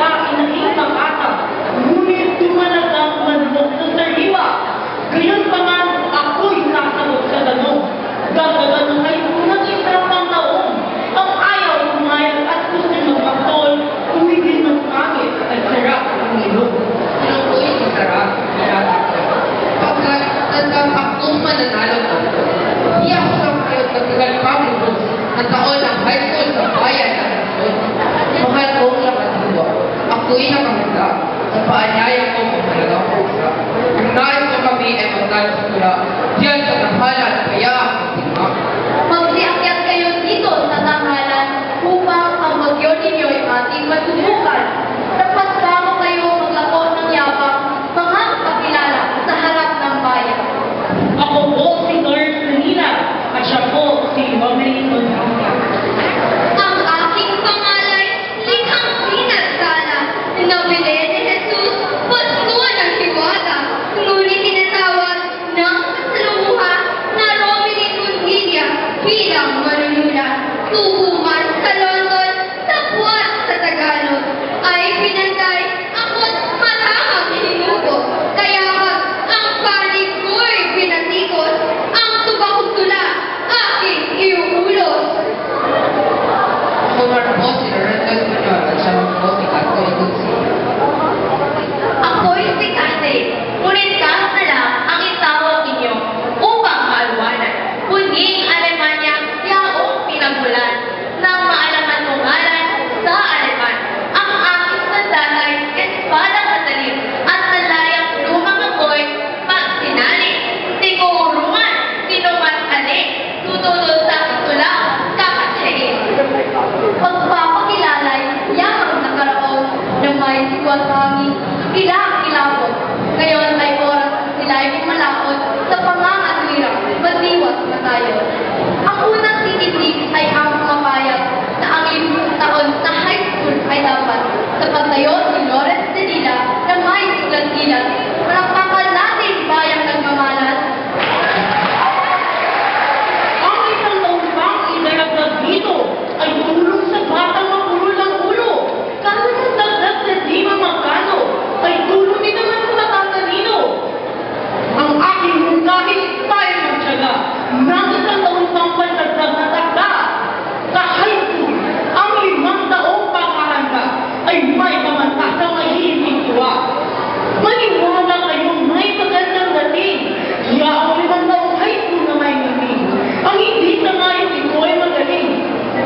ka inahing makata, ngunit tumalagang manok sa sariwa. Gayon pa man, ako'y sasagot sa tanong. Gagaganong ay unang isang pang taong. Ang ayaw umayag at gusto magpaktol, kung hindi mas pangit at sarap ang ilong. Ako'y masarap, pagkat tandang akong mananalo ko. Di ako sa kayo nagtagal pa lubos na taon ng high school sa bayan ng Luzon. Mahal kong nakatuwa. Ako'y nakahanda sa paanyaya ko kung talagang pusa. Ang nais ko kami ay magtalo sa tula. Diyan sa tahanan, kaya ako tingma. Magsiakyat kayo dito sa tanghalan upang ang bagyo ninyo ay ating masubukan. Dapat bago kayo maglako ng yabang, mga kapilala sa harap ng bayan. Ako po si Lord Manila at siya po si Romelie Montaña. Ang aking pangalan, likhang pinagsala, nabili ni Jesus, pasko ng hiwala, ngunit tinatawag ng kasalumuha na Romelie Montaña bilang manunulat. Tuhuman sa London, tapwas sa Tagalog, ay pinantay ako't maramang hinugo. Kaya ang panig ko'y pinatikos, ang tubakong tula, aking iuulos. Ako naman po si Lorenzo Espanyol at siya naman po si Cato Edulce. Ako'y si Catherine, ngunit kahit na lang ang itawag ninyo upang maalwanan. Kunying Alemanya, yaong pinagmulan, nang maalaman kong ngalan sa Aleman. Ang aking sandahay, espadang matalim, at nalayang lumang ako'y pagsinali. Sigurungan, sino man ali, tutulog sa tula, kakasihin. Pagpapakilala yamang nakaraon ng may sikwat hangin, kilabot. Ngayon ay oras sila ay malaot sa pangangatwirang matiwas na tayo. Ang unang titindig ay ang mapayag na ang 5 taon na high school ay dapat sa pagtayo ni Lawrence Manila na may siglan-silan. Palakpakan natin bayang nagmamalas. Ang isang taong pang idaragdag dito ay tulong sa batang mapulol ng ulo. Kahit sa dagdag na di mamagkano, ay tulong din naman sa matatalino. Ang aking mungkahin tayo ng tiyaga ng isang taong pang pandagdag na takda. Sa high school, ang 5 taong pangkahanda ay may pamantasang mahihiming tuwa. Maniwala kayong may magandang dating. Kaya ang 5 taong high school na may ngiming. Ang hindi sa ngayon ito ay magaling.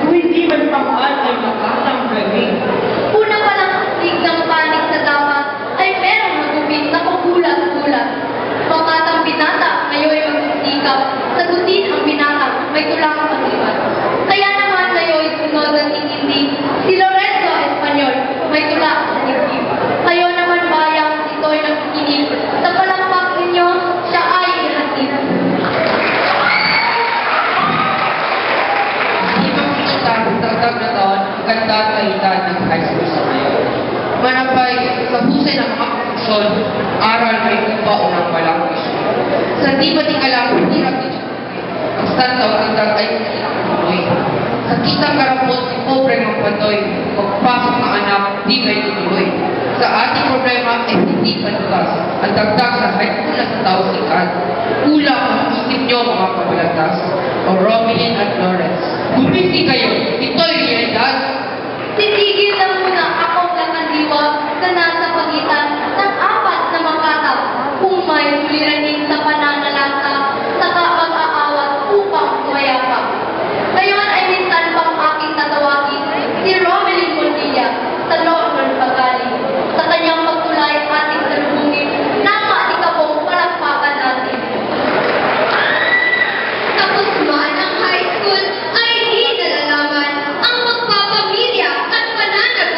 Kung hindi man pangkat ay makatanggaling. Una pa lang astig ng panig sa dapat ay merong magupit na pagulat-gulat. Pagkatang binata, ngayon ay magsisikap. Sagutin ang binata, may tulang pag-iwan. Kaya naman ngayon sunod ang intindi. Si Lorenzo Espanyol, may tula sa dibdib. Kayo naman bayang ito'y nakikinig. Sa palakpak ninyo, siya ay ihatid. Hindi makikita ang dagdag na taon ang ganda at kahitan ng high school sa ngayon. Manapay sa husay ng mga profesyon, aral may kupa o ng walang isyo. Sa di matingala kung hirap din siya. Ang stand ang dagdag ay tuloy. Sa kitang karapot ni pobre ng pantoy, pagpasok ng anak, di may tutuloy. Sa ating problema ay hindi panugas. Ang dagdag sa high school na sa tao sikat. Kulang ang isip nyo mga kabilatas. O Romelie at Lawrence. Gumisi kayo, ito'y realidad. Titigil na muna akong nakandiwa sa nasa pagitan ng 4 na makataw kung may suliranin sa pananalasa sa kapag-aawat upang kumayapa. Ngayon ay minsan pang aking tatawagin si Romelie Montaña sa London pagaling. Sa kanyang pagtulay ating salubungin na maatikabong palakpakan natin. Tapos man ang high school ay di nalalaman ang magpapamilya at pananag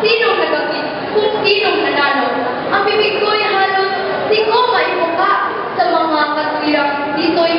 sinong nagakit, kung sinong nanalo. Ang bibig ko'y halos di ko maibuka sa mga katwirang dito'y